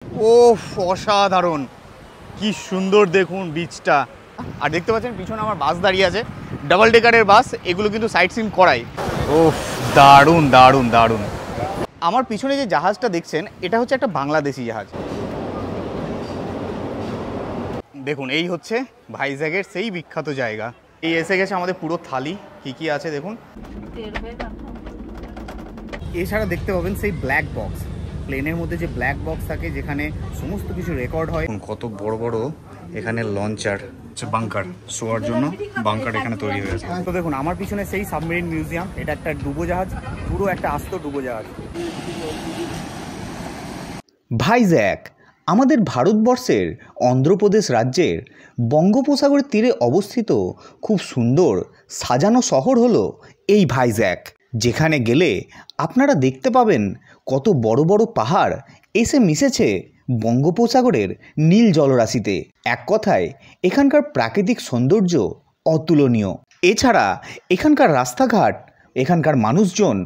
ওফ, অসাধারণ, কি সুন্দর দেখুন বিচটা। আর দেখতে পাচ্ছেন পিছনে আমার বাস দাঁড়িয়ে আছে, ডাবল ডেকারের বাস, এগুলো কিন্তু সাইট সিন করাই। ওফ, দারুণ দারুণ দারুণ। আমার পিছনে যে জাহাজটা দেখছেন এটা হচ্ছে একটা বাংলাদেশি জাহাজ। দেখুন এই হচ্ছে ভাইজ্যাগের সেই বিখ্যাত জায়গা। এই এসে গেছে আমাদের পুরো থালি, কি কি আছে দেখুন। এছাড়া দেখতে পাবেন সেই ব্ল্যাক বক্স, প্লেনের মধ্যে যে ব্ল্যাক বক্স থাকে যেখানে সমস্ত কিছু রেকর্ড হয়। কত বড় বড় এখানে লঞ্চার, বাংকার, শোয়ার জন্য বাংকার এখানে তৈরি হয়েছে। তো দেখুন আমার পিছনে সেই সাবমেরিন মিউজিয়াম, এটা একটা ডুবোজাহাজ, পুরো একটা আস্ত ডুবোজাহাজ। ভাইজ্যাগ আমাদের ভারতবর্ষের অন্ধ্রপ্রদেশ রাজ্যের বঙ্গোপসাগরের তীরে অবস্থিত খুব সুন্দর সাজানো শহর হলো এই ভাইজ্যাগ, যেখানে গেলে আপনারা দেখতে পাবেন কত বড় বড় পাহাড় এসে মিশেছে বঙ্গোপসাগরের নীল জলরাশিতে। এক কথায় এখানকার প্রাকৃতিক সৌন্দর্য অতুলনীয়। এছাড়া এখানকার রাস্তাঘাট, এখানকার মানুষজন,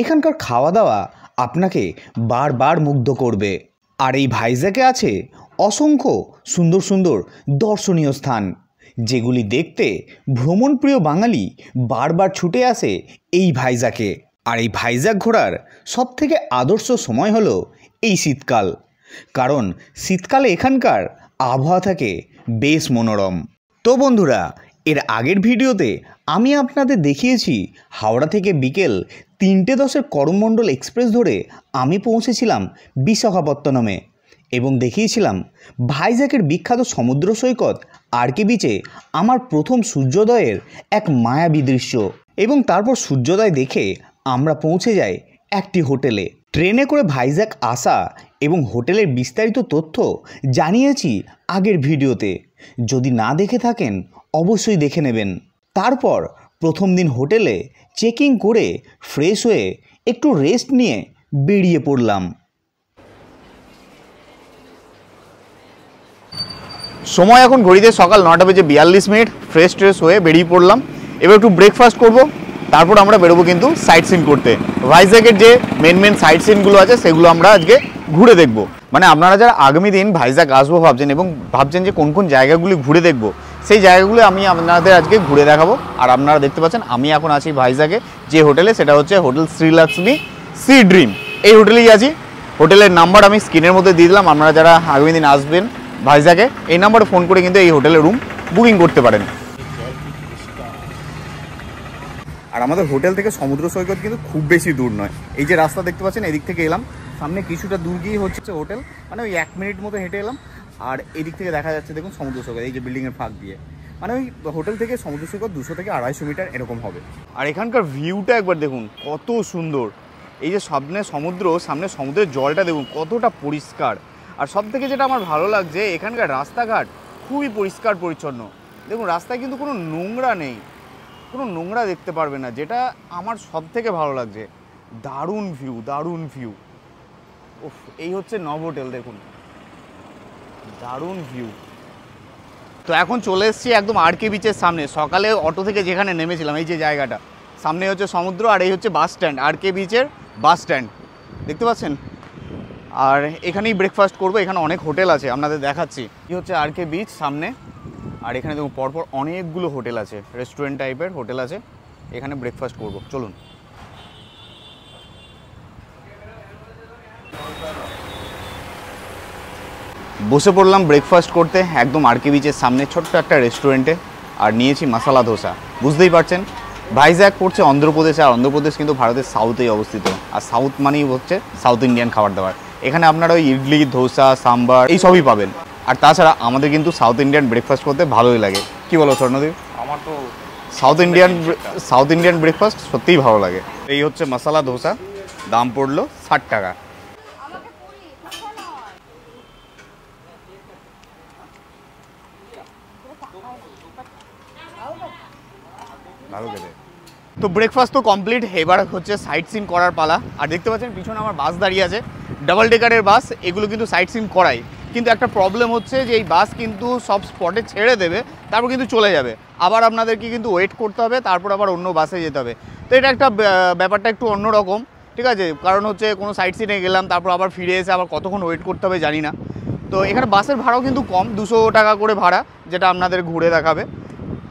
এখানকার খাওয়া দাওয়া আপনাকে বারবার মুগ্ধ করবে। আর এই ভাইজ্যাগে আছে অসংখ্য সুন্দর সুন্দর দর্শনীয় স্থান, যেগুলি দেখতে ভ্রমণপ্রিয় বাঙালি বারবার ছুটে আসে এই ভাইজ্যাগে। আর এই ভাইজ্যাগ ঘোরার সবথেকে আদর্শ সময় হলো এই শীতকাল, কারণ শীতকালে এখানকার আবহাওয়া থাকে বেশ মনোরম। তো বন্ধুরা, এর আগের ভিডিওতে আমি আপনাদের দেখিয়েছি হাওড়া থেকে বিকেল 3:10 করমণ্ডল এক্সপ্রেস ধরে আমি পৌঁছেছিলাম বিশাখাপত্তনমে, এবং দেখিয়েছিলাম ভাইজ্যাগের বিখ্যাত সমুদ্র সৈকত আরকে বিচে আমার প্রথম সূর্যোদয়ের এক মায়াবী দৃশ্য। এবং তারপর সূর্যোদয় দেখে আমরা পৌঁছে যাই একটি হোটেলে। ট্রেনে করে ভাইজ্যাগ আসা এবং হোটেলের বিস্তারিত তথ্য জানিয়েছি আগের ভিডিওতে, যদি না দেখে থাকেন অবশ্যই দেখে নেবেন। তারপর প্রথম দিন হোটেলে চেকিং করে ফ্রেশ হয়ে একটু রেস্ট নিয়ে বেরিয়ে পড়লাম। সময় এখন ঘড়িতে সকাল 9:42, ফ্রেশ ট্রেশ হয়ে বেরিয়ে পড়লাম। এবার একটু ব্রেকফাস্ট করব, তারপর আমরা বেরোবো কিন্তু সাইট সিন করতে। ভাইজ্যাগের যে মেন সাইট সিনগুলো আছে সেগুলো আমরা আজকে ঘুরে দেখব। মানে আপনারা যারা আগামী দিন ভাইজ্যাগ আসবো ভাবছেন এবং ভাবছেন যে কোন কোন জায়গাগুলি ঘুরে দেখব, সেই জায়গাগুলো আমি আপনাদের আজকে ঘুরে দেখাবো। আর আপনারা দেখতে পাচ্ছেন আমি এখন আছি ভাইজ্যাগে যে হোটেলে, সেটা হচ্ছে হোটেল শ্রীলক্ষ্মী সি ড্রিম। এই হোটেলেই আছি। হোটেলের নাম্বার আমি স্ক্রিনের মধ্যে দিয়ে দিলাম, আপনারা যারা আগামী দিন আসবেন ভাইজ্যাগে এই নাম্বারে ফোন করে কিন্তু এই হোটেলের রুম বুকিং করতে পারেন। আর আমাদের হোটেল থেকে সমুদ্র সৈকত কিন্তু খুব বেশি দূর নয়। এই যে রাস্তা দেখতে পাচ্ছেন, এদিক থেকে এলাম, সামনে কিছুটা দূর গিয়ে হচ্ছে হোটেল, মানে ওই 1 মিনিট মতো হেঁটে এলাম। আর এদিক থেকে দেখা যাচ্ছে দেখুন সমুদ্র সৈকত, এই যে বিল্ডিংয়ের ফাঁক দিয়ে, মানে ওই হোটেল থেকে সমুদ্র সৈকত 200 থেকে 250 মিটার এরকম হবে। আর এখানকার ভিউটা একবার দেখুন কত সুন্দর। এই যে সামনে সমুদ্র, সামনে সমুদ্রের জলটা দেখুন কতটা পরিষ্কার। আর সব থেকে যেটা আমার ভালো লাগছে, এখানকার রাস্তাঘাট খুবই পরিষ্কার পরিচ্ছন্ন। দেখুন রাস্তায় কিন্তু কোনো নোংরা নেই, কোনো নোংরা দেখতে পারবে না, যেটা আমার সব থেকে ভালো লাগছে। দারুণ ভিউ, দারুণ ভিউ। উফ, এই হচ্ছে নভোটেল, দেখুন দারুণ ভিউ। তো এখন চলে এসেছি একদম আরকে বিচের সামনে। সকালে অটো থেকে যেখানে নেমেছিলাম, এই যে জায়গাটা, সামনে হচ্ছে সমুদ্র আর এই হচ্ছে বাস স্ট্যান্ড, আরকে বিচের বাস স্ট্যান্ড দেখতে পাচ্ছেন। আর এখানেই ব্রেকফাস্ট করবো, এখানে অনেক হোটেল আছে আপনাদের দেখাচ্ছি। কি হচ্ছে আরকে বিচ সামনে, আর এখানে দেখুন পরপর অনেকগুলো হোটেল আছে, রেস্টুরেন্ট টাইপের হোটেল আছে। এখানে ব্রেকফাস্ট করব, চলুন। বসে পড়লাম ব্রেকফাস্ট করতে একদম আরকে বিচের সামনে ছোট্ট একটা রেস্টুরেন্টে। আর নিয়েছি মশলা ধোসা। বুঝতেই পারছেন ভাইজ্যাগ পড়ছে অন্ধ্রপ্রদেশে, আর অন্ধ্রপ্রদেশ কিন্তু ভারতের সাউথেই অবস্থিত। আর সাউথ মানেই হচ্ছে সাউথ ইন্ডিয়ান খাবার দাবার। এখানে আপনারা ওই ইডলি, ধোসা, সাম্বার এই সবই পাবেন। আর তাছাড়া আমাদের কিন্তু সাউথ ইন্ডিয়ান ব্রেকফাস্ট করতে ভালোই লাগে। কি বলো স্বর্ণদীপ? আমার তো সাউথ ইন্ডিয়ান ব্রেকফাস্ট সত্যিই ভালো লাগে। এই হচ্ছে মশলা ধোসা, দাম পড়লো 60 টাকা। ভালো খেতে। তো ব্রেকফাস্ট তো কমপ্লিট, এবার হচ্ছে সাইট সিন করার পালা। আর দেখতে পাচ্ছেন পিছনে আমার বাস দাঁড়িয়ে আছে, ডাবল ডেকারের বাস, এগুলো কিন্তু সাইট সিন করাই। কিন্তু একটা প্রবলেম হচ্ছে যে এই বাস কিন্তু সব স্পটে ছেড়ে দেবে, তারপর কিন্তু চলে যাবে, আবার আপনাদেরকে কিন্তু ওয়েট করতে হবে, তারপর আবার অন্য বাসে যেতে হবে। তো এটা একটা ব্যাপারটা একটু অন্যরকম। ঠিক আছে, কারণ হচ্ছে কোনো সাইট সিনে গেলাম, তারপর আবার ফিরে এসে আবার কতক্ষণ ওয়েট করতে হবে জানি না। তো এখানে বাসের ভাড়াও কিন্তু কম, 200 টাকা করে ভাড়া, যেটা আপনাদের ঘুরে দেখাবে।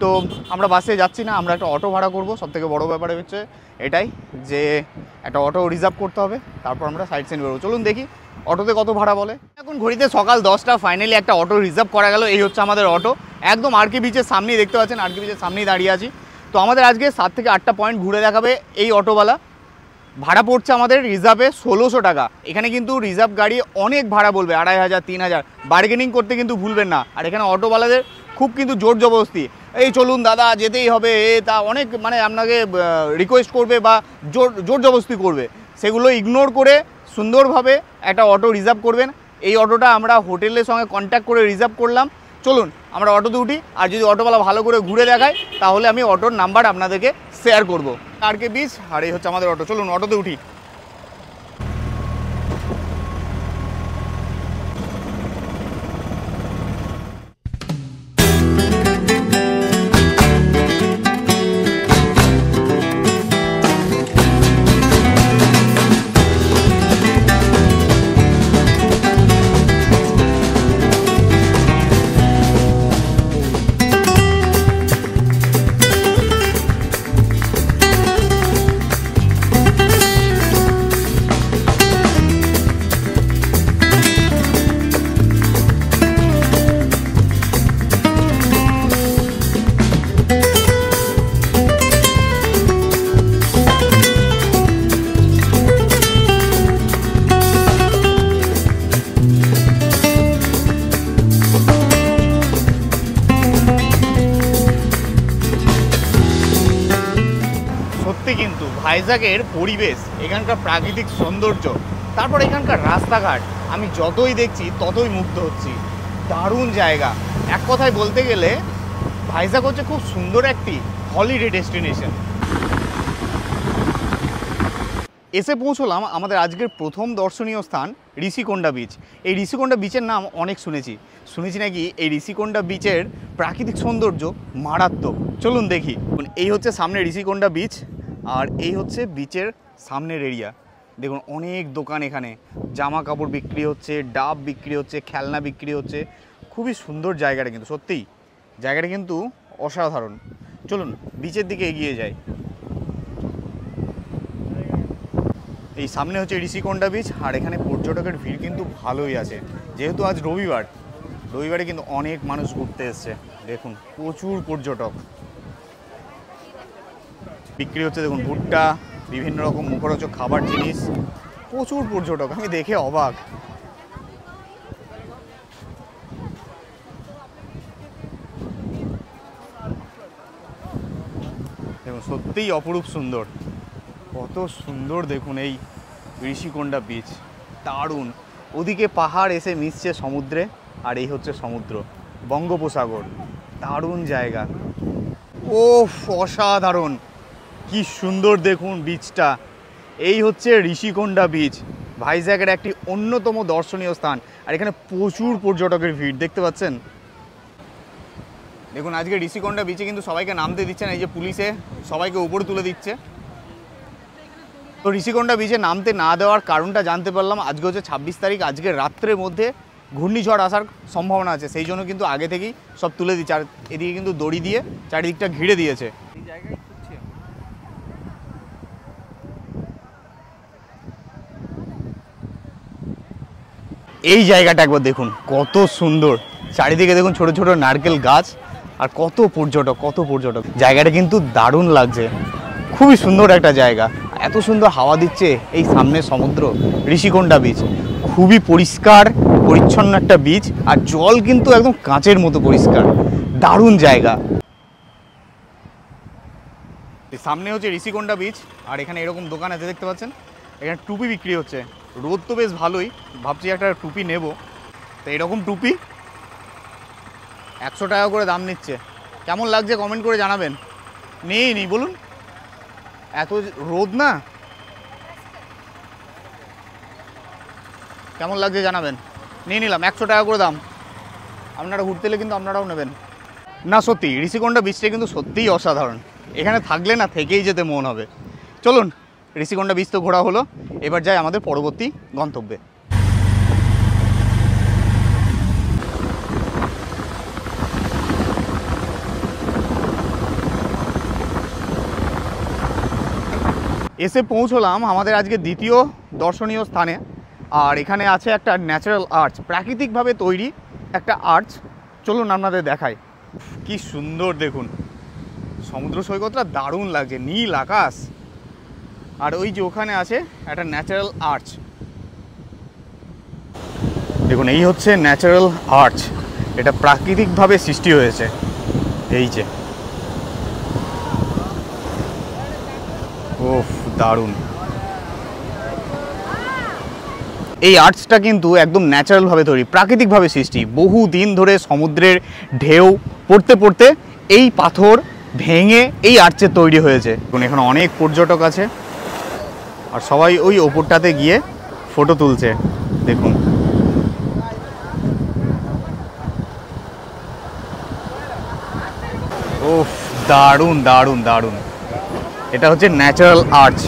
তো আমরা বাসে যাচ্ছি না, আমরা একটা অটো ভাড়া করবো। সবথেকে বড় ব্যাপার হচ্ছে এটাই যে একটা অটো রিজার্ভ করতে হবে, তারপর আমরা সাইট সিন বেরোবো। চলুন দেখি অটোতে কত ভাড়া বলে। এখন ঘড়িতে সকাল 10টা, ফাইনালি একটা অটো রিজার্ভ করা গেল। এই হচ্ছে আমাদের অটো, একদম আরকে বিচের সামনেই দেখতে পাচ্ছেন, আরকে বিচের সামনেই দাঁড়িয়ে আছি। তো আমাদের আজকে 7 থেকে 8টা পয়েন্ট ঘুরে দেখাবে এই অটোওয়ালা। ভাড়া পড়ছে আমাদের রিজার্ভে 1600 টাকা। এখানে কিন্তু রিজার্ভ গাড়ি অনেক ভাড়া বলবে, 2500, 3000, বার্গেনিং করতে কিন্তু ভুলবেন না। আর এখানে অটোওয়ালাদের খুব কিন্তু জোর জবরদস্তি, এই চলুন দাদা যেতেই হবে, তা অনেক মানে আপনাকে রিকোয়েস্ট করবে বা জোর জবরদস্তি করবে, সেগুলো ইগনোর করে সুন্দরভাবে একটা অটো রিজার্ভ করবেন। এই অটোটা আমরা হোটেলের সঙ্গে কন্ট্যাক্ট করে রিজার্ভ করলাম। চলুন আমরা অটোতে উঠি, আর যদি অটোওয়ালা ভালো করে ঘুরে দেখায় তাহলে আমি অটোর নাম্বার আপনাদেরকে শেয়ার করব। আরকে বিচ, আর এই হচ্ছে আমাদের অটো। চলুন অটোতে উঠি। কিন্তু ভাইজ্যাগের পরিবেশ, এখানকার প্রাকৃতিক সৌন্দর্য, তারপর এখানকার রাস্তাঘাট, আমি যতই দেখছি ততই মুগ্ধ হচ্ছি। দারুণ জায়গা। এক কথায় বলতে গেলে ভাইজ্যাগ হচ্ছে খুব সুন্দর একটি হলিডে ডেস্টিনেশন। এসে পৌঁছলাম আমাদের আজকের প্রথম দর্শনীয় স্থান ঋষিকোন্ডা বিচ। এই ঋষিকোন্ডা বিচের নাম অনেক শুনেছি নাকি এই ঋষিকোন্ডা বিচের প্রাকৃতিক সৌন্দর্য মারাত্মক। চলুন দেখি। এই হচ্ছে সামনে ঋষিকোন্ডা বিচ, আর এই হচ্ছে বিচের সামনের এরিয়া। দেখুন অনেক দোকান, এখানে জামা কাপড় বিক্রি হচ্ছে, ডাব বিক্রি হচ্ছে, খেলনা বিক্রি হচ্ছে। খুবই সুন্দর জায়গাটা, কিন্তু সত্যিই জায়গাটা কিন্তু অসাধারণ। চলুন বিচের দিকে এগিয়ে যাই। এই সামনে হচ্ছে ঋষিকোন্ডা বিচ, আর এখানে পর্যটকের ভিড় কিন্তু ভালোই আছে, যেহেতু আজ রবিবারে কিন্তু অনেক মানুষ ঘুরতে এসছে। দেখুন প্রচুর পর্যটক। বিক্রি হচ্ছে দেখুন ভুট্টা, বিভিন্ন রকম মুখরোচক খাবার জিনিস, প্রচুর পর্যটক, আমি দেখে অবাক। দেখুন সত্যিই অপরূপ সুন্দর, কত সুন্দর দেখুন এই ঋষিকোন্ডা বিচ, দারুণ। ওদিকে পাহাড় এসে মিশছে সমুদ্রে, আর এই হচ্ছে সমুদ্র, বঙ্গোপসাগর, দারুণ জায়গা। ও অসাধারণ, কি সুন্দর দেখুন বিচটা। এই হচ্ছে ঋষিকোন্ডা বিচ, ভাইজ্যাগের একটি অন্যতম দর্শনীয় স্থান, আর এখানে প্রচুর পর্যটকের ভিড় দেখতে পাচ্ছেন। দেখুন আজকে ঋষিকোন্ডা বিচে কিন্তু সবাইকে নামতে দিচ্ছে না, এই যে পুলিশে সবাইকে উপরে তুলে দিচ্ছে। তো ঋষিকোন্ডা বিচে নামতে না দেওয়ার কারণটা জানতে পারলাম, আজকে হচ্ছে 26 তারিখ, আজকে রাত্রের মধ্যে ঘূর্ণিঝড় আসার সম্ভাবনা আছে, সেই জন্য কিন্তু আগে থেকেই সব তুলে দিচ্ছে। আর এদিকে কিন্তু দড়ি দিয়ে চারিদিকটা ঘিরে দিয়েছে। এই জায়গাটা একবার দেখুন কত সুন্দর, চারিদিকে দেখুন ছোট ছোট নারকেল গাছ, আর কত পর্যটক। জায়গাটা কিন্তু দারুণ লাগছে, খুবই সুন্দর একটা জায়গা, এত সুন্দর হাওয়া দিচ্ছে। এই সামনে সমুদ্র, ঋষিকোন্ডা বিচ, খুবই পরিষ্কার পরিচ্ছন্ন একটা বিচ, আর জল কিন্তু একদম কাঁচের মতো পরিষ্কার, দারুণ জায়গা। সামনে হচ্ছে ঋষিকোন্ডা বিচ, আর এখানে এরকম দোকান আছে দেখতে পাচ্ছেন, এখানে টুপি বিক্রি হচ্ছে। রোদ তো বেশ ভালোই, ভাবছি একটা টুপি নেব। তো এরকম টুপি 100 টাকা করে দাম নিচ্ছে। কেমন লাগছে কমেন্ট করে জানাবেন। নেই বলুন, এত রোদ না, কেমন লাগছে জানাবেন। নিয়ে নিলাম, 100 টাকা করে দাম। আপনারা ঘুরতে এলে কিন্তু আপনারাও নেবেন। না সত্যি ঋষিকোন্ডা বিচটা কিন্তু সত্যিই অসাধারণ, এখানে থাকলে না থেকেই যেতে মন হবে। চলুন ঋষিকোণা বীচ তো ঘোরা হলো, এবার যাই আমাদের পরবর্তী গন্তব্যে। এসে পৌঁছলাম আমাদের আজকে দ্বিতীয় দর্শনীয় স্থানে। আর এখানে আছে একটা ন্যাচারাল আর্চ, প্রাকৃতিকভাবে তৈরি একটা আর্চ। চলুন আপনাদের দেখাই। কি সুন্দর দেখুন, সমুদ্র সৈকতটা দারুণ লাগছে, নীল আকাশ, আর ওই যে ওখানে আছে একটা ন্যাচারাল আর্চ। দেখুন এই হচ্ছে ন্যাচারাল আর্চ, এটা প্রাকৃতিকভাবে সৃষ্টি হয়েছে। এই যে ওফ দারুণ। এই আর্চটা কিন্তু একদম ন্যাচারালভাবে তৈরি, প্রাকৃতিকভাবে সৃষ্টি। বহু দিন ধরে সমুদ্রের ঢেউ পড়তে পড়তে এই পাথর ভেঙে এই আর্চে তৈরি হয়েছে। এখন এখানে অনেক পর্যটক আছে আর সবাই ওই ওপরটাতে গিয়ে ফটো তুলছে। দেখুন ওফ দারুণ দারুণ দারুণ। এটা হচ্ছে ন্যাচারাল আর্চ।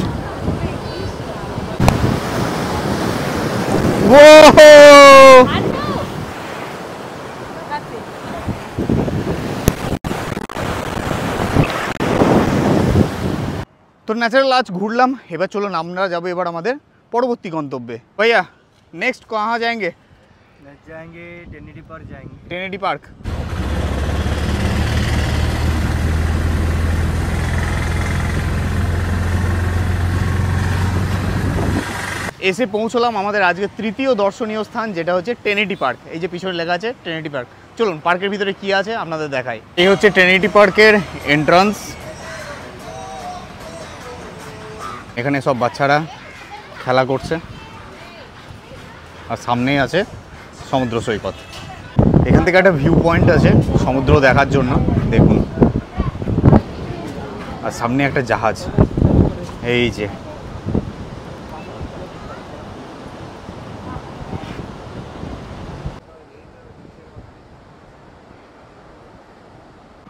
তো ন্যাচারাল আর্চ ঘুরলাম, এবার চলুন আমরা যাবো এবার আমাদের পরবর্তী গন্তব্যে। ভাইয়া नेक्स्ट कहाँ जाएंगे? नेक्स्ट जाएंगे ट्रिनिटी पार्क जाएंगे। Trinity park. এসে পৌঁছলাম আমাদের আজকে তৃতীয় দর্শনীয় স্থান, যেটা হচ্ছে ট্রিনিটি পার্ক। এই যে পিছনে লেখা আছে ট্রিনিটি পার্ক। চলুন পার্কের ভিতরে কি আছে আপনাদের দেখাই। এই হচ্ছে ট্রিনিটি পার্কের এন্ট্রান্স। এখানে সব বাচ্চারা খেলা করছে আর সামনেই আছে সমুদ্র সৈকত। এখান থেকে একটা ভিউ পয়েন্ট আছে সমুদ্র দেখার জন্য, দেখুন। আর সামনে একটা জাহাজ, এই যে।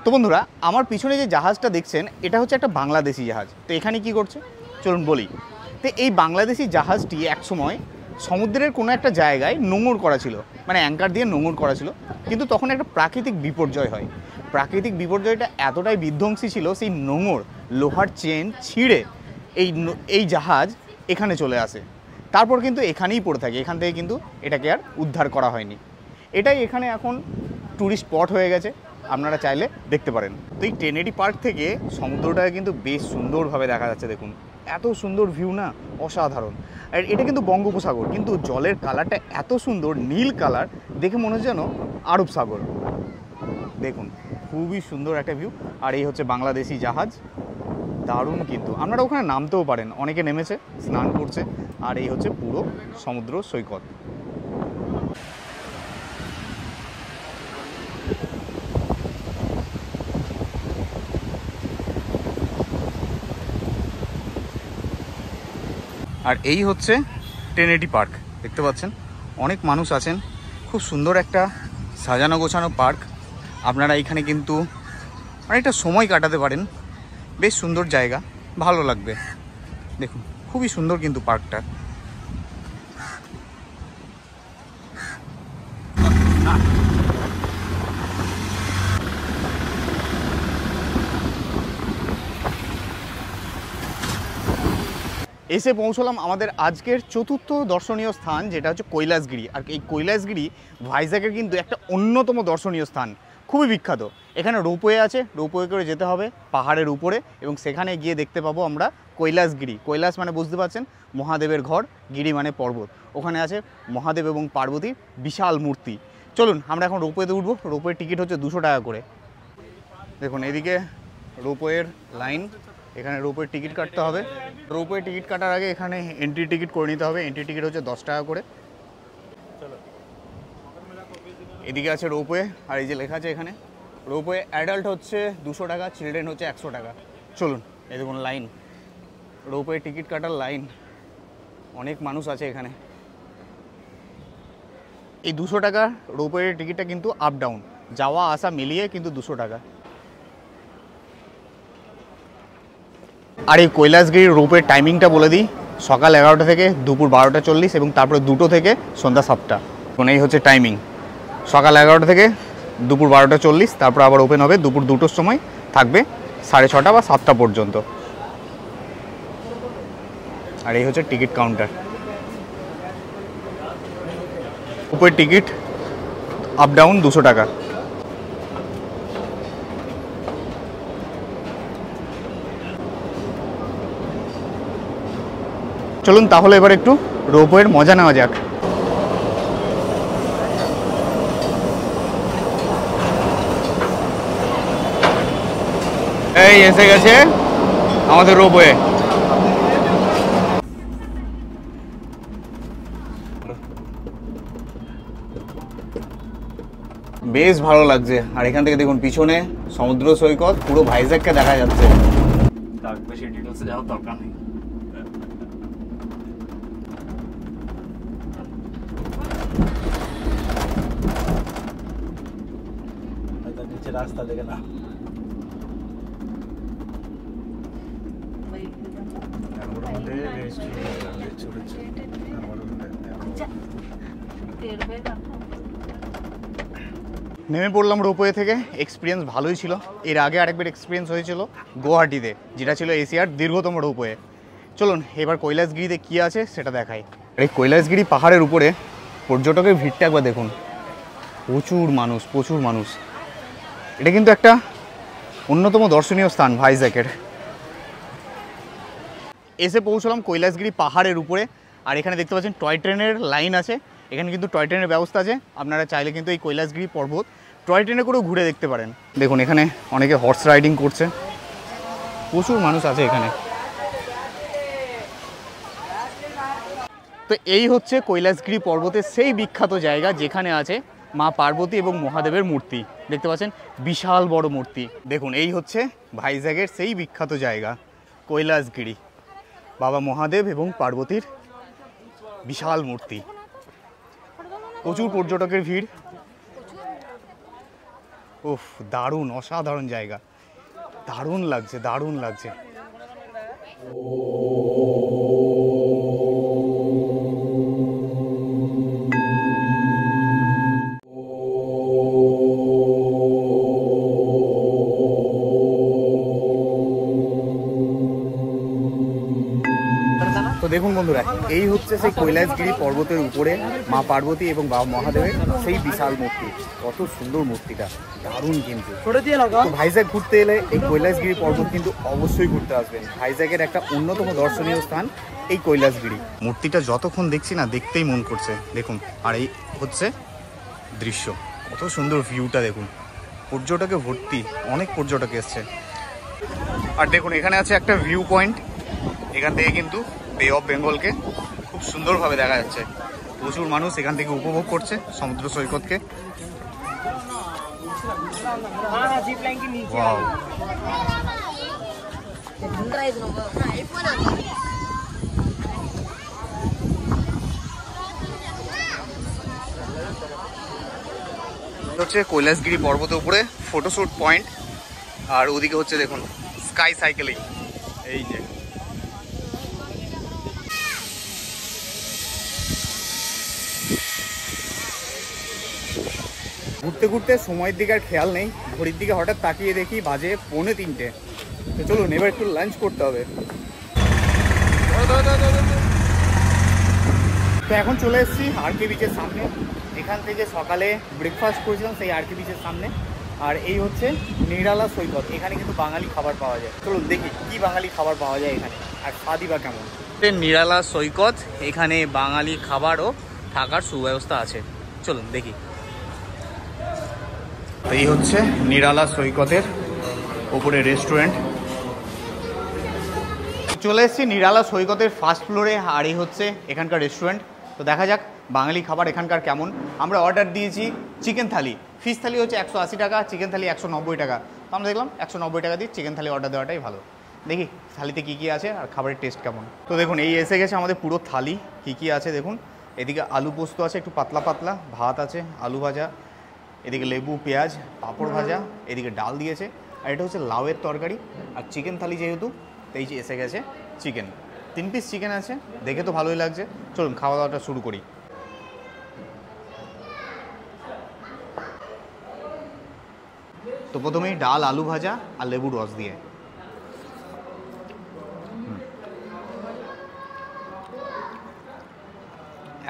তো বন্ধুরা, আমার পিছনে যে জাহাজটা দেখছেন এটা হচ্ছে একটা বাংলাদেশি জাহাজ। তো এখানে কি করছে চলুন বলি। তো এই বাংলাদেশি জাহাজটি একসময় সমুদ্রের কোনো একটা জায়গায় নোঙর করা ছিল, মানে অ্যাঙ্কার দিয়ে নোঙর করা ছিল। কিন্তু তখন একটা প্রাকৃতিক বিপর্যয় হয়। প্রাকৃতিক বিপর্যয়টা এতটাই বিধ্বংসী ছিল, সেই নোঙর লোহার চেন ছিঁড়ে এই জাহাজ এখানে চলে আসে। তারপর কিন্তু এখানেই পড়ে থাকে, এখান থেকে কিন্তু এটাকে আর উদ্ধার করা হয়নি। এটাই এখানে এখন ট্যুরিস্ট স্পট হয়ে গেছে, আপনারা চাইলে দেখতে পারেন। তো এই ট্রিনিটি পার্ক থেকে সমুদ্রটাকে কিন্তু বেশ সুন্দরভাবে দেখা যাচ্ছে। দেখুন এত সুন্দর ভিউ না, অসাধারণ। আর এটা কিন্তু বঙ্গোপসাগর, কিন্তু জলের কালারটা এত সুন্দর নীল কালার, দেখে মনে হচ্ছে যেন আরব সাগর। দেখুন খুবই সুন্দর একটা ভিউ। আর এই হচ্ছে বাংলাদেশি জাহাজ, দারুণ। কিন্তু আপনারা ওখানে নামতেও পারেন, অনেকে নেমেছে, স্নান করছে। আর এই হচ্ছে পুরো সমুদ্র সৈকত। আর এই হচ্ছে ট্রিনিটি পার্ক, দেখতে পাচ্ছেন অনেক মানুষ আছেন। খুব সুন্দর একটা সাজানো গোছানো পার্ক। আপনারা এখানে কিন্তু অনেকটা সময় কাটাতে পারেন, বেশ সুন্দর জায়গা, ভালো লাগবে। দেখুন খুবই সুন্দর কিন্তু পার্কটা। এসে পৌঁছলাম আমাদের আজকের চতুর্থ দর্শনীয় স্থান, যেটা হচ্ছে কৈলাসগিরি। আর এই কৈলাসগিরি ভাইজ্যাগের কিন্তু একটা অন্যতম দর্শনীয় স্থান, খুবই বিখ্যাত। এখানে রোপওয়ে আছে, রোপওয়ে করে যেতে হবে পাহাড়ের উপরে, এবং সেখানে গিয়ে দেখতে পাবো আমরা কৈলাসগিরি। কৈলাস মানে বুঝতে পারছেন মহাদেবের ঘর, গিরি মানে পর্বত। ওখানে আছে মহাদেব এবং পার্বতীর বিশাল মূর্তি। চলুন আমরা এখন রোপওয়েতে উঠবো। রোপওয়ের টিকিট হচ্ছে 200 টাকা করে। দেখুন এদিকে রোপওয়ের লাইন, এখানে রোপওয়ের টিকিট কাটতে হবে। রোপওয়ে টিকিট কাটার আগে এখানে এন্ট্রি টিকিট করে নিতে হবে। এন্ট্রি টিকিট হচ্ছে 10 টাকা করে। এদিকে আছে রোপওয়ে, আর এই যে লেখা আছে এখানে রোপওয়ে অ্যাডাল্ট হচ্ছে 200 টাকা, চিলড্রেন হচ্ছে 100 টাকা। চলুন, এই দেখুন লাইন, রোপওয়ে টিকিট কাটার লাইন, অনেক মানুষ আছে এখানে। এই 200 টাকা রোপওয়ের টিকিটটা কিন্তু আপ ডাউন, যাওয়া আসা মিলিয়ে কিন্তু 200 টাকা। আর এই কৈলাসগিরির রোপের টাইমিংটা বলে দিই, সকাল 11টা থেকে দুপুর 12:40 এবং তারপরে 2টো থেকে সন্ধ্যা 7টা। এখন এই হচ্ছে টাইমিং, সকাল 11টা থেকে দুপুর 12:40, তারপর আবার ওপেন হবে দুপুর 2টোর সময়, থাকবে 6:30 বা 7টা পর্যন্ত। আর এই হচ্ছে টিকিট কাউন্টার। রোপের টিকিট আপ ডাউন 200 টাকা। চলুন তাহলে এবার একটু রোপওয়ের মজা নেওয়া যাক। এই এসে গেছে আমাদের রোপওয়ে। বেশ ভালো লাগছে। আর এখান থেকে দেখুন পিছনে সমুদ্র সৈকত, পুরো ভাইজ্যাগকে দেখা যাচ্ছে। তার বেশি ডিটেলসে যাওয়ার দরকার নেই। নিচে রাস্তা দেখে না, নেমে পড়লাম রোপওয়ে থেকে। এক্সপিরিয়েন্স ভালোই ছিল। এর আগে আরেকবার এক্সপিরিয়েন্স হয়েছিল গুয়াহাটিতে, যেটা ছিল এশিয়ার দীর্ঘতম রোপওয়ে। চলুন এবার কৈলাসগিরিতে কী আছে সেটা দেখাই। এই কৈলাসগিরি পাহাড়ের উপরে পর্যটকের ভিড়টা একবার দেখুন, প্রচুর মানুষ, প্রচুর মানুষ। এটা কিন্তু একটা অন্যতম দর্শনীয় স্থান ভাইজ্যাগের। এসে পৌঁছলাম কৈলাসগিরি পাহাড়ের উপরে। আর এখানে দেখতে পাচ্ছেন টয় ট্রেনের লাইন আছে। এখানে কিন্তু টয় ট্রেনের ব্যবস্থা আছে। আপনারা চাইলে কিন্তু এই কৈলাসগিরি পর্বত টয় ট্রেনে করেও ঘুরে দেখতে পারেন। দেখুন এখানে অনেকে হর্স রাইডিং করছে, প্রচুর মানুষ আছে এখানে। তো এই হচ্ছে কৈলাসগিরি পর্বতের সেই বিখ্যাত জায়গা যেখানে আছে মা পার্বতী এবং মহাদেবের মূর্তি। দেখতে পাচ্ছেন বিশাল বড় মূর্তি। দেখুন এই হচ্ছে ভাইজ্যাগের সেই বিখ্যাত জায়গা কৈলাসগিরি, বাবা মহাদেব এবং পার্বতীর বিশাল মূর্তি। প্রচুর পর্যটকের ভিড়। উফ, দারুণ, অসাধারণ জায়গা, দারুণ লাগছে, দারুণ লাগছে। তো দেখুন বন্ধুরা, এই হচ্ছে সেই কৈলাসগিরি পর্বতের উপরে মা পার্বতী এবং বাবা মহাদেবের সেই বিশাল মূর্তি। কত সুন্দর মূর্তিটা, দারুণ কিন্তু। তো ভাইজ্যাগ ঘুরতে এলে এই কৈলাসগিরি পর্বত কিন্তু অবশ্যই ঘুরতে আসবেন। ভাইজ্যাগের একটা অন্যতম দর্শনীয় স্থান এই কৈলাসগিরি। মূর্তিটা যতক্ষণ দেখছি না দেখতেই মন করছে। দেখুন, আর এই হচ্ছে দৃশ্য, কত সুন্দর ভিউটা দেখুন। পর্যটকে ভর্তি, অনেক পর্যটক এসছে। আর দেখুন এখানে আছে একটা ভিউ পয়েন্ট। এখান থেকে কিন্তু বে অফ বেঙ্গলকে খুব সুন্দরভাবে দেখা যাচ্ছে। প্রচুর মানুষ এখান থেকে উপভোগ করছে সমুদ্র সৈকতকে। ওয়াও, হচ্ছে কৈলাসগিরি পর্বতের উপরে ফটোশুট পয়েন্ট। আর ওদিকে হচ্ছে দেখুন স্কাই সাইকেলিং। এই যে ঘুরতে ঘুরতে সময়ের দিকে আর খেয়াল নেই, ঘড়ির দিকে হঠাৎ তাকিয়ে দেখি বাজে 2:45। তো চলুন এবার একটু লাঞ্চ করতে হবে। তো এখন চলে এসেছি আরকে বিচের সামনে। এখান থেকে সকালে ব্রেকফাস্ট করেছিলাম সেই আরকে বিচের সামনে। আর এই হচ্ছে নিরালা সৈকত। এখানে কিন্তু বাঙালি খাবার পাওয়া যায়। চলুন দেখি কি বাঙালি খাবার পাওয়া যায় এখানে, আর স্বাদই বা কেমন। নিরালা সৈকত, এখানে বাঙালি খাবার ও থাকার সুব্যবস্থা আছে। চলুন দেখি। এই হচ্ছে নিরালা সৈকতের ওপরে রেস্টুরেন্ট। চলে এসেছি নিরালা সৈকতের ফার্স্ট ফ্লোরে। আর এই হচ্ছে এখানকার রেস্টুরেন্ট। তো দেখা যাক বাঙালি খাবার এখানকার কেমন। আমরা অর্ডার দিয়েছি চিকেন থালি। ফিশ থালি হচ্ছে 180 টাকা, চিকেন থালি 190 টাকা। তো আমরা দেখলাম 190 টাকা দিয়ে চিকেন থালি অর্ডার দেওয়াটাই ভালো। দেখি থালিতে কী কী আছে আর খাবারের টেস্ট কেমন। তো দেখুন এই এসে গেছে আমাদের পুরো থালি। কী কী আছে দেখুন। এদিকে আলু পোস্ত আছে, একটু পাতলা পাতলা, ভাত আছে, আলু ভাজা, এদিকে লেবু, পেঁয়াজ, পাঁপড় ভাজা, এদিকে ডাল দিয়েছে। আর এটা হচ্ছে লাউয়ের তরকারি। আর চিকেন থালি যেহেতু তো এই যে এসে গেছে চিকেন, 3 পিস চিকেন আছে, দেখে তো ভালোই লাগছে। চলুন খাওয়া দাওয়াটা শুরু করি। তো প্রথমেই ডাল, আলু ভাজা আর লেবুর রস দিয়ে।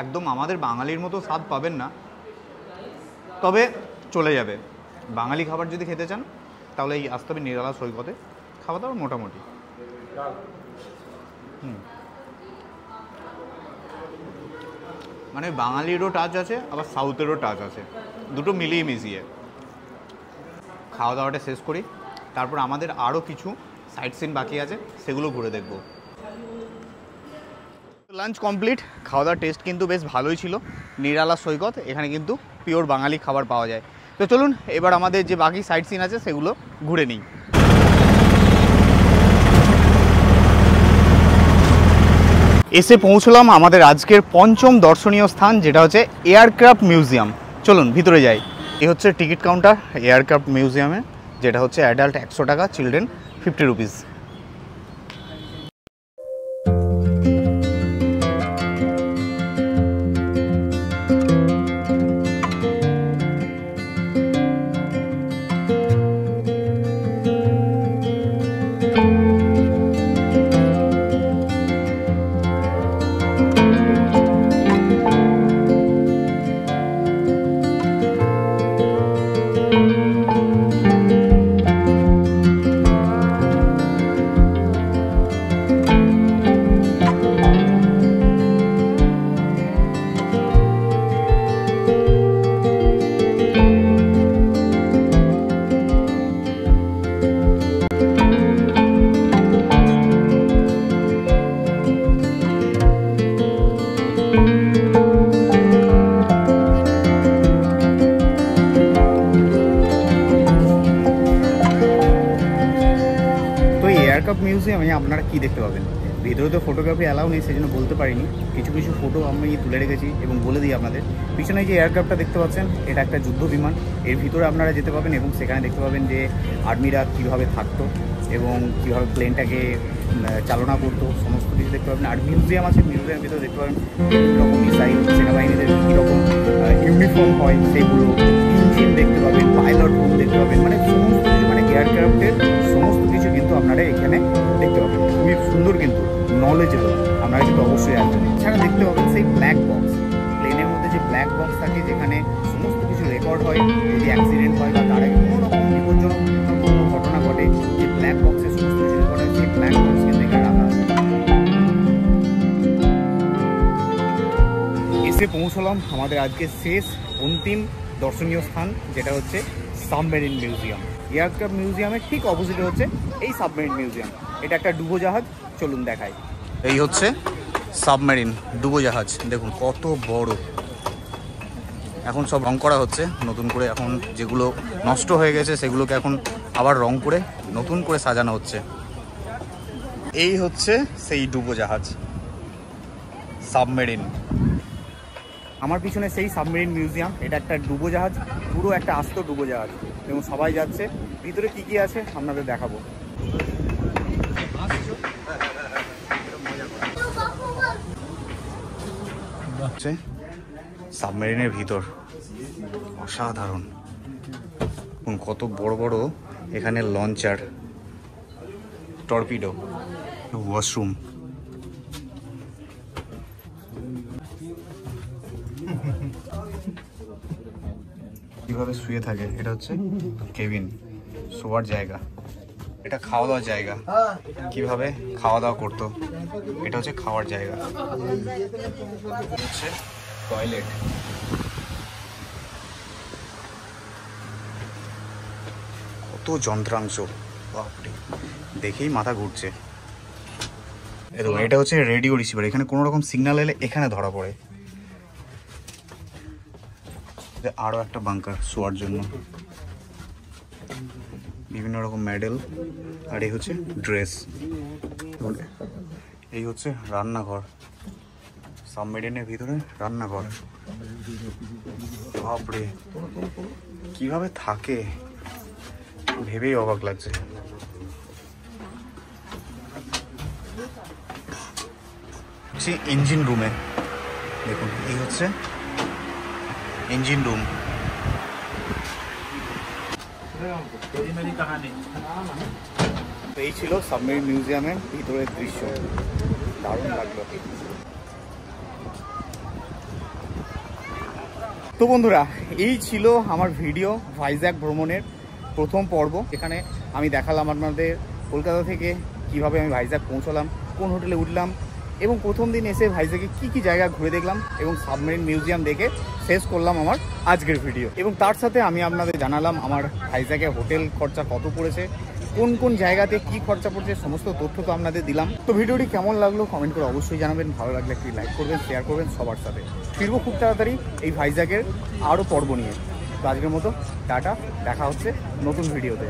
একদম আমাদের বাঙালির মতো স্বাদ পাবেন না, তবে চলে যাবে। বাঙালি খাবার যদি খেতে চান তাহলে এই আসতে হবে নিরালা সৈকতে। খাওয়া দাওয়া মোটামুটি। মানে বাঙালিরও টাচ আছে, আবার সাউথেরও টাচ আছে, দুটো মিলিয়ে মিশিয়ে। খাওয়া দাওয়াটা শেষ করি, তারপর আমাদের আরও কিছু সাইট সিন বাকি আছে, সেগুলো ঘুরে দেখব। লাঞ্চ কমপ্লিট, খাওয়া দাওয়ার টেস্ট কিন্তু বেশ ভালোই ছিল। নিরালা সৈকত, এখানে কিন্তু পিওর বাঙালি খাবার পাওয়া যায়। তো চলুন এবার আমাদের যে বাকি সাইট সিন আছে সেগুলো ঘুরে নিই। এসে পৌঁছলাম আমাদের আজকের পঞ্চম দর্শনীয় স্থান, যেটা হচ্ছে এয়ারক্রাফট মিউজিয়াম। চলুন ভিতরে যাই। এই হচ্ছে টিকিট কাউন্টার এয়ারক্রাফট মিউজিয়ামে, যেটা হচ্ছে অ্যাডাল্ট 100 টাকা, চিলড্রেন 50 রুপিস। মিউজিয়ামে আপনারা কি দেখতে পাবেন? ভিতরে তো ফটোগ্রাফি অ্যালাউ নেই, সেই জন্য বলতে পারিনি। কিছু কিছু ফটো আমি তুলে রেখেছি এবং বলে দিই আপনাদের। পিছনে যে এয়ারক্রাফটটা দেখতে পাচ্ছেন, এটা একটা যুদ্ধ বিমান। এর ভিতরে আপনারা যেতে পাবেন এবং সেখানে দেখতে পাবেন যে আর্মিরা কীভাবে থাকতো এবং কীভাবে প্লেনটাকে চালনা করতো, সমস্ত কিছু দেখতে পাবেন। আর মিউজিয়াম আছে, মিউজিয়ামের ভিতরে দেখতে পাবেন বিভিন্ন রকম মিসাইল, সেনাবাহিনীদের কীরকম ইউনিফর্ম হয় সেগুলো, ইঞ্জিন দেখতে পাবেন, পাইলট রুম দেখতে পাবেন, মানে সমস্ত কিছু, মানে এয়ারক্রাফটের সমস্ত কিছু কিন্তু আপনারা এখানে দেখতে পাবেন। খুবই সুন্দর, কিন্তু নলেজেবল, আপনারা কিন্তু অবশ্যই আসবেন। এছাড়া দেখতে পাবেন সেই ব্ল্যাক বক্স, প্লেনের মধ্যে যে ব্ল্যাক বক্স থাকে, যেখানে সমস্ত কিছু রেকর্ড হয়, যদি অ্যাক্সিডেন্ট হয় বা তার আগে কোনো রকম বিপজ্জনক কোনো ঘটনা ঘটে, যে ব্ল্যাক বক্সে সমস্ত কিছু রেকর্ড হয়, সেই ব্ল্যাক বক্স কিন্তু এখানে রাখা আছে। এসে পৌঁছলাম আমাদের আজকে শেষ অন্তিম দর্শনীয় স্থান, যেটা হচ্ছে সাবমেরিন মিউজিয়াম। এয়ারক্রাফট মিউজিয়ামের ঠিক অপোজিটে হচ্ছে এই সাবমেরিন মিউজিয়াম। এটা একটা ডুবোজাহাজ, চলুন দেখাই। এই হচ্ছে সাবমেরিন ডুবোজাহাজ, দেখুন কত বড়। এখন সব রং করা হচ্ছে নতুন করে, এখন যেগুলো নষ্ট হয়ে গেছে সেগুলোকে এখন আবার রং করে নতুন করে সাজানো হচ্ছে। এই হচ্ছে সেই ডুবোজাহাজ সাবমেরিন। আমার পিছনে সেই সাবমেরিন মিউজিয়াম, এটা একটা ডুবোজাহাজ, পুরো একটা আস্ত ডুবোজাহাজ এবং সবাই যাচ্ছে। ভিতরে কি কি আছে আপনাদের দেখাবো। সাবমেরিনের ভিতর অসাধারণ, কত বড় বড় এখানে লঞ্চার, টর্পিডো, ওয়াশরুম। কিভাবে শুয়ে থাকে, এটা হচ্ছে কেবিন, শোয়ার জায়গা। এটা খাওয়া দাওয়ার জায়গা, কিভাবে খাওয়া দাওয়া করতো, এটা হচ্ছে খাওয়ার জায়গা। হচ্ছে টয়লেট। কত যন্ত্রাংশ, বাপরে, দেখেই মাথা ঘুরছে। দেখুন এটা হচ্ছে রেডিও রিসিভার, এখানে কোনো রকম সিগন্যাল এলে এখানে ধরা পড়ে। আরও একটা বাঙ্কার শোয়ার জন্য, বিভিন্ন রকম মেডেল। আর এই হচ্ছে ড্রেস। এই হচ্ছে রান্নাঘর, সাবমেরিনের ভিতরে রান্নাঘর। বাপরে, কিভাবে থাকে ভেবেই অবাক লাগছে। যাচ্ছি ইঞ্জিন রুমে। দেখুন এই হচ্ছে ইঞ্জিন রুম। तेरी मेरी कहानी। এই ছিল সাবমেরিন মিউজিয়ামের ভিতরের দৃশ্য, দারুণ লাগলো। তো বন্ধুরা, এই ছিল আমার ভিডিও ভাইজ্যাক ভ্রমণের প্রথম পর্ব। এখানে আমি দেখালাম আপনাদের কলকাতা থেকে কিভাবে আমি ভাইজ্যাক পৌঁছলাম, কোন হোটেলে উঠলাম, এবং প্রথম দিন এসে ভাইজ্যাকে কি কি জায়গা ঘুরে দেখলাম এবং সাবমেরিন মিউজিয়াম দেখে শেষ করলাম আমার আজকের ভিডিও। এবং তার সাথে আমি আপনাদের জানালাম আমার ভাইজ্যাকে হোটেল খরচা কত পড়েছে, কোন কোন জায়গাতে কি খরচা পড়ছে, সমস্ত তথ্য তো আপনাদের দিলাম। তো ভিডিওটি কেমন লাগলো কমেন্ট করে অবশ্যই জানাবেন। ভালো লাগলে একটি লাইক করবেন, শেয়ার করবেন সবার সাথে। ফিরবো খুব তাড়াতাড়ি এই ভাইজ্যাকের আরও পর্ব নিয়ে। তো আজকের মতো টাটা, দেখা হচ্ছে নতুন ভিডিওতে।